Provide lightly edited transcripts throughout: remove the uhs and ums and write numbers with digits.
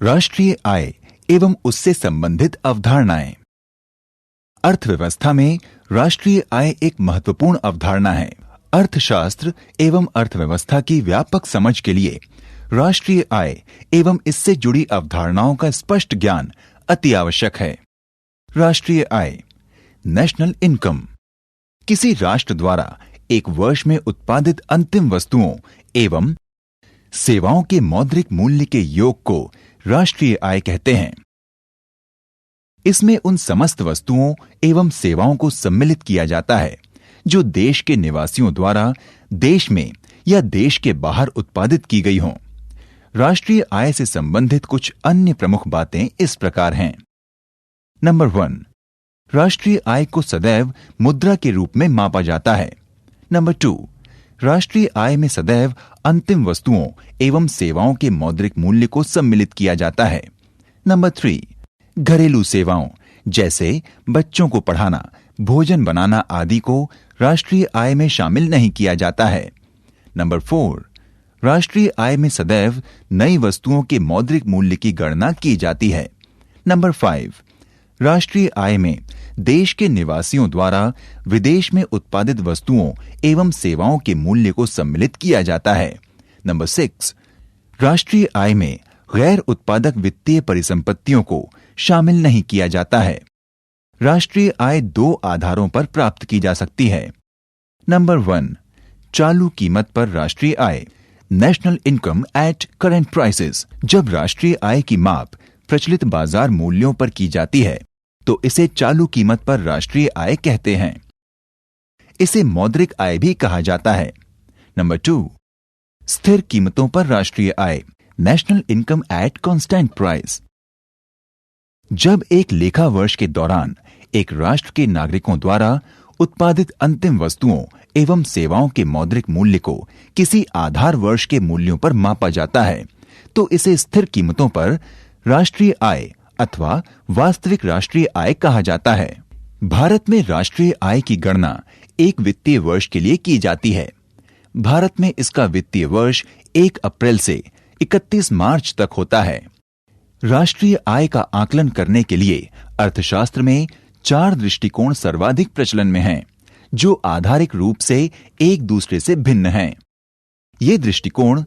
राष्ट्रीय आय एवं उससे संबंधित अवधारणाएं। अर्थव्यवस्था में राष्ट्रीय आय एक महत्वपूर्ण अवधारणा है। अर्थशास्त्र एवं अर्थव्यवस्था की व्यापक समझ के लिए राष्ट्रीय आय एवं इससे जुड़ी अवधारणाओं का स्पष्ट ज्ञान अति आवश्यक है। राष्ट्रीय आय, नेशनल इनकम, किसी राष्ट्र द्वारा एक वर्ष में उत्पादित अंतिम वस्तुओं एवं सेवाओं के मौद्रिक मूल्य के योग को राष्ट्रीय आय कहते हैं। इसमें उन समस्त वस्तुओं एवं सेवाओं को सम्मिलित किया जाता है जो देश के निवासियों द्वारा देश में या देश के बाहर उत्पादित की गई हों। राष्ट्रीय आय से संबंधित कुछ अन्य प्रमुख बातें इस प्रकार हैं। नंबर 1, राष्ट्रीय आय को सदैव मुद्रा के रूप में मापा जाता है। नंबर 2, राष्ट्रीय आय में सदैव अंतिम वस्तुओं एवं सेवाओं के मौद्रिक मूल्य को सम्मिलित किया जाता है। नंबर 3, घरेलू सेवाओं जैसे बच्चों को पढ़ाना, भोजन बनाना आदि को राष्ट्रीय आय में शामिल नहीं किया जाता है। नंबर 4, राष्ट्रीय आय में सदैव नई वस्तुओं के मौद्रिक मूल्य की गणना की जाती है। नंबर 5, राष्ट्रीय आय में देश के निवासियों द्वारा विदेश में उत्पादित वस्तुओं एवं सेवाओं के मूल्य को सम्मिलित किया जाता है। नंबर 6, राष्ट्रीय आय में गैर उत्पादक वित्तीय परिसंपत्तियों को शामिल नहीं किया जाता है। राष्ट्रीय आय 2 आधारों पर प्राप्त की जा सकती है। नंबर 1, चालू कीमत पर राष्ट्रीय आय, national income at current prices. जब राष्ट्रीय आय की माप प्रचलित बाजार मूल्यों पर की जाती है तो इसे चालू कीमत पर राष्ट्रीय आय कहते हैं। इसे मौद्रिक आय भी कहा जाता है। नंबर 2, स्थिर कीमतों पर राष्ट्रीय आय, national income at constant price. जब एक लेखा वर्ष के दौरान एक राष्ट्र के नागरिकों द्वारा उत्पादित अंतिम वस्तुओं एवं सेवाओं के मौद्रिक मूल्य को किसी आधार वर्ष के मूल्यों पर मापा जाता है तो इसे स्थिर कीमतों पर राष्ट्रीय आय अथवा वास्तविक राष्ट्रीय आय कहा जाता है। भारत में राष्ट्रीय आय की गणना एक वित्तीय वर्ष के लिए की जाती है। भारत में इसका वित्तीय वर्ष 1 अप्रैल से 31 मार्च तक होता है। राष्ट्रीय आय का आकलन करने के लिए अर्थशास्त्र में 4 दृष्टिकोण सर्वाधिक प्रचलन में हैं, जो आधारिक रूप से एक दूसरे से भिन्न हैं। ये दृष्टिकोण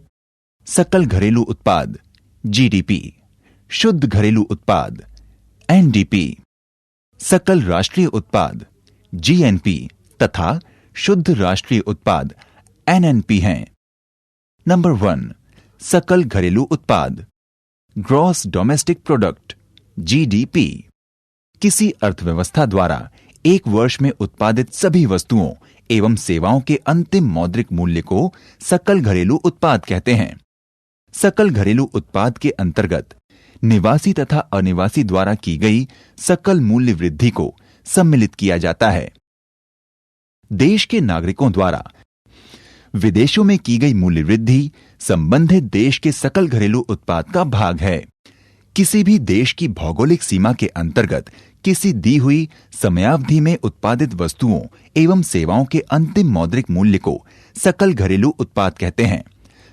सकल घरेलू उत्पाद जीडीपी, शुद्ध घरेलू उत्पाद एनडीपी, सकल राष्ट्रीय उत्पाद जीएनपी तथा शुद्ध राष्ट्रीय उत्पाद एनएनपी हैं। नंबर 1, सकल घरेलू उत्पाद, ग्रॉस डोमेस्टिक प्रोडक्ट जीडीपी। किसी अर्थव्यवस्था द्वारा एक वर्ष में उत्पादित सभी वस्तुओं एवं सेवाओं के अंतिम मौद्रिक मूल्य को सकल घरेलू उत्पाद कहते हैं। सकल घरेलू उत्पाद के अंतर्गत निवासी तथा अनिवासी द्वारा की गई सकल मूल्य वृद्धि को सम्मिलित किया जाता है। देश के नागरिकों द्वारा विदेशों में की गई मूल्य वृद्धि संबंधित देश के सकल घरेलू उत्पाद का भाग है। किसी भी देश की भौगोलिक सीमा के अंतर्गत किसी दी हुई समयावधि में उत्पादित वस्तुओं एवं सेवाओं के अंतिम मौद्रिक मूल्य को सकल घरेलू उत्पाद कहते हैं।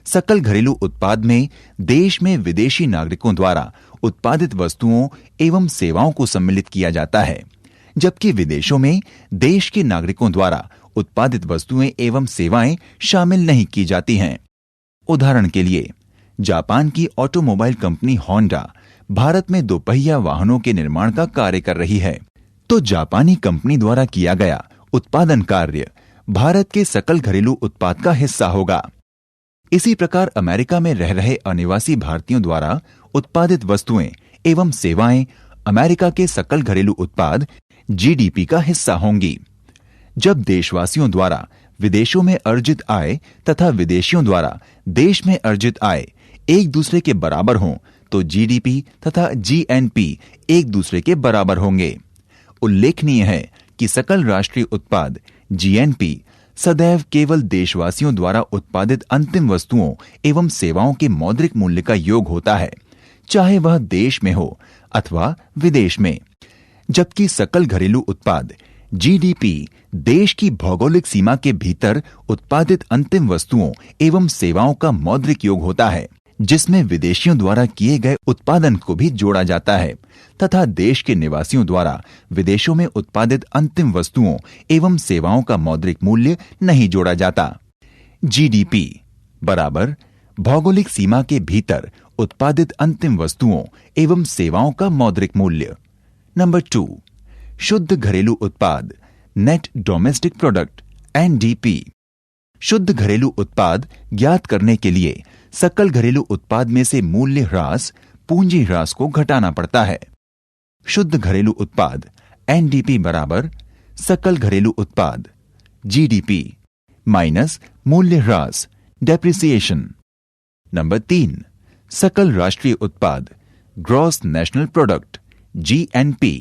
सकल घरेलू उत्पाद में देश में विदेशी नागरिकों द्वारा उत्पादित वस्तुओं एवं सेवाओं को सम्मिलित किया जाता है, जबकि विदेशों में देश के नागरिकों द्वारा उत्पादित वस्तुएं एवं सेवाएं शामिल नहीं की जाती हैं। उदाहरण के लिए, जापान की ऑटोमोबाइल कंपनी होंडा भारत में 2 पहिया वाहनों के निर्माण का कार्य कर रही है, तो जापानी कंपनी द्वारा किया गया उत्पादन कार्य भारत के सकल घरेलू उत्पाद का हिस्सा होगा। इसी प्रकार अमेरिका में रह रहे अनिवासी भारतीयों द्वारा उत्पादित वस्तुएं एवं सेवाएं अमेरिका के सकल घरेलू उत्पाद जीडीपी का हिस्सा होंगी। जब देशवासियों द्वारा विदेशों में अर्जित आय तथा विदेशियों द्वारा देश में अर्जित आय एक दूसरे के बराबर हों तो जीडीपी तथा जीएनपी एक दूसरे के बराबर होंगे। उल्लेखनीय है कि सकल राष्ट्रीय उत्पाद जीएनपी सदैव केवल देशवासियों द्वारा उत्पादित अंतिम वस्तुओं एवं सेवाओं के मौद्रिक मूल्य का योग होता है, चाहे वह देश में हो अथवा विदेश में, जबकि सकल घरेलू उत्पाद जीडीपी देश की भौगोलिक सीमा के भीतर उत्पादित अंतिम वस्तुओं एवं सेवाओं का मौद्रिक योग होता है, जिसमें विदेशियों द्वारा किए गए उत्पादन को भी जोड़ा जाता है तथा देश के निवासियों द्वारा विदेशों में उत्पादित अंतिम वस्तुओं एवं सेवाओं का मौद्रिक मूल्य नहीं जोड़ा जाता। जीडीपी बराबर भौगोलिक सीमा के भीतर उत्पादित अंतिम वस्तुओं एवं सेवाओं का मौद्रिक मूल्य। नंबर 2, शुद्ध घरेलू उत्पाद नेट डोमेस्टिक प्रोडक्ट एनडीपी। शुद्ध घरेलू उत्पाद ज्ञात करने के लिए सकल घरेलू उत्पाद में से मूल्य ह्रास पूंजी ह्रास को घटाना पड़ता है। शुद्ध घरेलू उत्पाद एनडीपी बराबर सकल घरेलू उत्पाद जीडीपी माइनस मूल्य ह्रास डेप्रिसिएशन। नंबर 3, सकल राष्ट्रीय उत्पाद ग्रॉस नेशनल प्रोडक्ट जीएनपी।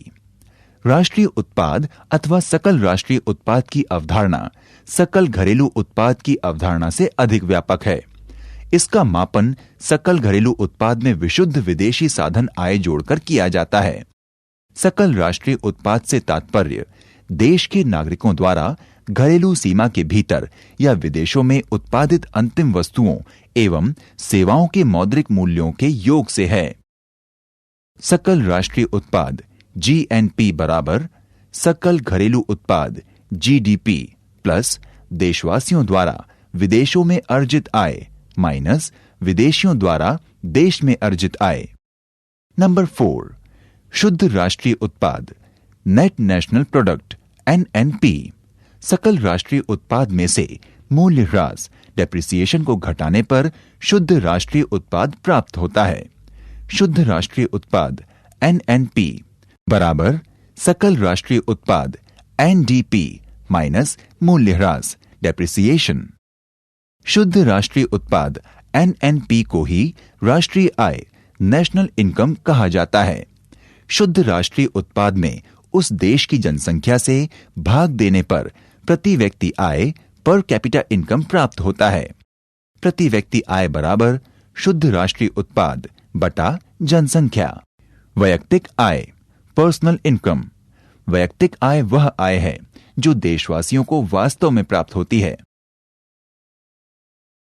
राष्ट्रीय उत्पाद अथवा सकल राष्ट्रीय उत्पाद की अवधारणा सकल घरेलू उत्पाद की अवधारणा से अधिक व्यापक है। इसका मापन सकल घरेलू उत्पाद में विशुद्ध विदेशी साधन आय जोड़कर किया जाता है। सकल राष्ट्रीय उत्पाद से तात्पर्य देश के नागरिकों द्वारा घरेलू सीमा के भीतर या विदेशों में उत्पादित अंतिम वस्तुओं एवं सेवाओं के मौद्रिक मूल्यों के योग से है। सकल राष्ट्रीय उत्पाद जीएनपी बराबर सकल घरेलू उत्पाद जीडीपी प्लस देशवासियों द्वारा विदेशों में अर्जित आय माइनस विदेशियों द्वारा देश में अर्जित आय। नंबर 4, शुद्ध राष्ट्रीय उत्पाद नेट नेशनल प्रोडक्ट एनएनपी। सकल राष्ट्रीय उत्पाद में से मूल्य ह्रास डेप्रिसिएशन को घटाने पर शुद्ध राष्ट्रीय उत्पाद प्राप्त होता है। शुद्ध राष्ट्रीय उत्पाद एनएनपी बराबर सकल राष्ट्रीय उत्पाद एनडीपी माइनस मूल्य ह्रास डेप्रिसिएशन। शुद्ध राष्ट्रीय उत्पाद एनएनपी को ही राष्ट्रीय आय नेशनल इनकम कहा जाता है। शुद्ध राष्ट्रीय उत्पाद में उस देश की जनसंख्या से भाग देने पर प्रति व्यक्ति आय पर कैपिटा इनकम प्राप्त होता है। प्रति व्यक्ति आय बराबर शुद्ध राष्ट्रीय उत्पाद बटा जनसंख्या। वैयक्तिक आय पर्सनल इनकम। वैयक्तिक आय वह आय है जो देशवासियों को वास्तव में प्राप्त होती है।